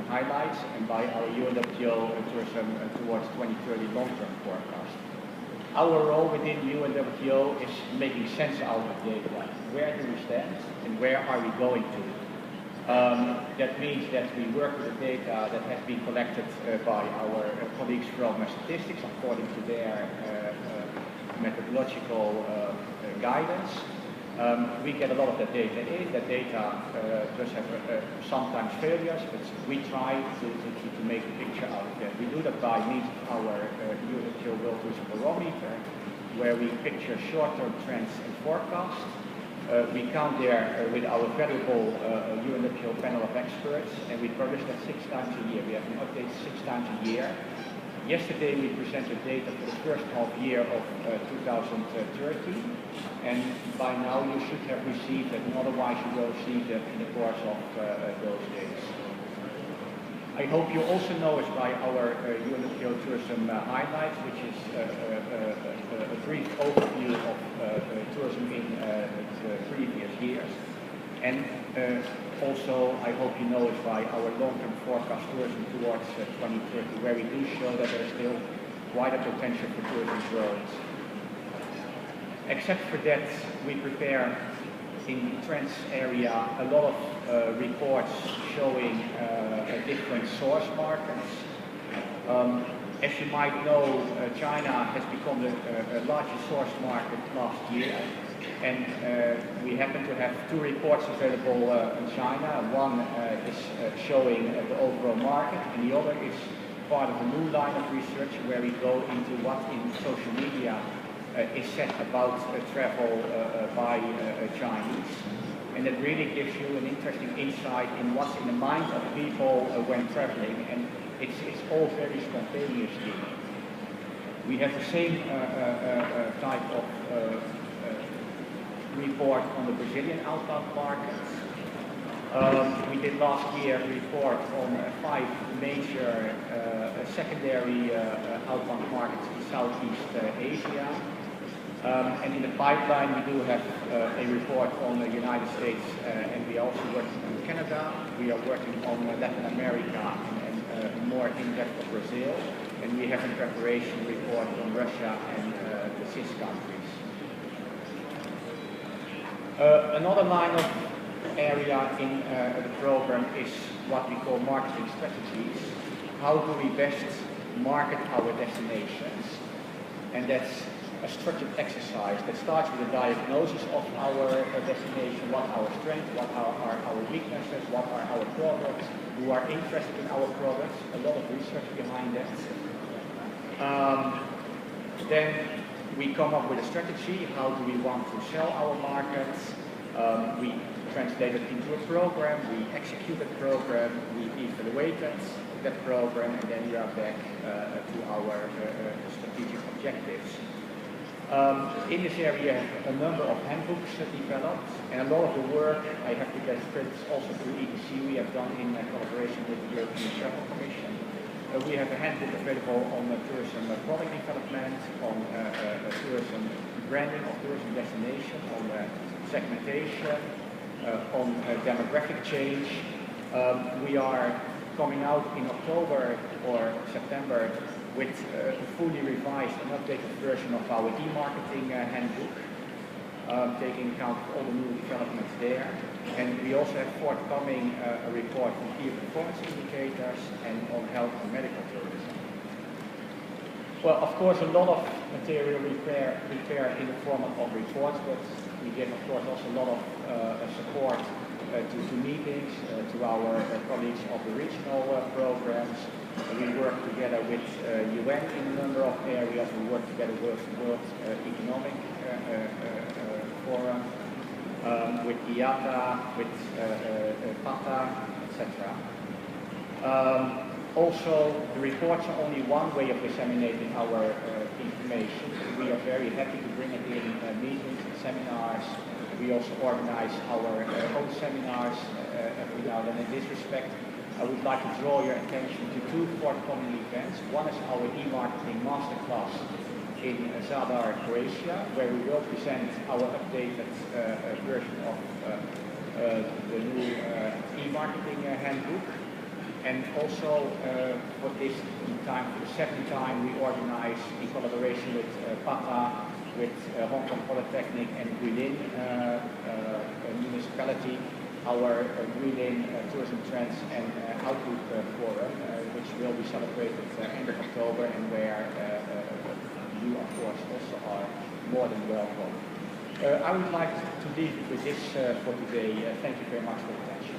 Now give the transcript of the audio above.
highlights and by our UNWTO tourism towards 2030 long-term forecast. Our role within UNWTO is making sense out of data. Where do we stand and where are we going to? That means that we work with the data that has been collected by our colleagues from statistics according to their methodological guidance. We get a lot of that data in. That data does have sometimes failures, but we try to make a picture out of that. We do that by means of our UNWTO World Tourism Barometer, where we picture short-term trends and forecasts. We count there with our valuable UNWTO panel of experts, and we publish that 6 times a year. We have an update 6 times a year. Yesterday we presented data for the first half year of 2030, and by now you should have received it, and otherwise you will receive that in the course of those days. I hope you also know us by our UNWTO tourism highlights, which is a brief overview of tourism in the previous years. And also, I hope you know us by our long-term forecast tourism towards 2030, where we do show that there is still quite a potential for tourism growth. Except for that, we prepare in the trends area a lot of reports showing different source markets. As you might know, China has become the largest source market last year, and we happen to have 2 reports available in China. One is showing the overall market, and the other is part of a new line of research where we go into what in social media is said about travel by Chinese. And it really gives you an interesting insight in what's in the mind of people when traveling, and it's all very spontaneously. We have the same type of report on the Brazilian outbound markets. We did last year a report on 5 major secondary outbound markets in Southeast Asia. And in the pipeline we do have a report on the United States, and we are also working on Canada. We are working on Latin America and more in-depth of Brazil. And we have in preparation a report on Russia and the CIS countries. Another line of area in the program is what we call marketing strategies. How do we best market our destinations? And that's a structured exercise that starts with a diagnosis of our destination, what are our strengths, what are our weaknesses, what are our products, who are interested in our products, a lot of research behind that. Then we come up with a strategy, how do we want to sell our markets, we translate it into a program, we execute the program, we evaluate that program, and then we are back to our strategic objectives. In this area, a number of handbooks developed, and a lot of the work, I have to get credit also to ETC, we have done in collaboration with the European Travel Commission. We have a handbook available on tourism product development, on tourism branding of tourism destination, on segmentation, on demographic change. We are coming out in October or September with a fully revised and updated version of our e-marketing handbook, taking account of all the new developments there. And we also have forthcoming a report on key performance indicators and on health and medical tourism. Well, of course, a lot of material we prepare in the format of reports, but we give, of course, also a lot of support to meetings, to our colleagues of the regional programs. We work together with UN in a number of areas. We work together with World Economic Forum, with IATA, with PATA, etc. Also, the reports are only one way of disseminating our information. We are very happy to bring it in meetings and seminars. We also organize our own seminars every now and then. In this respect, I would like to draw your attention to 2 forthcoming events. One is our e-marketing masterclass in Zadar, Croatia, where we will present our updated version of the new e-marketing handbook. And also for this time, for the second time, we organize in collaboration with PATA, with Hong Kong Polytechnic and Guilin municipality, our Guilin Tourism Trends and Outlook Forum, which will be celebrated end of October, and where you, of course, also are more than welcome. I would like to leave it with this for today. Thank you very much for your attention.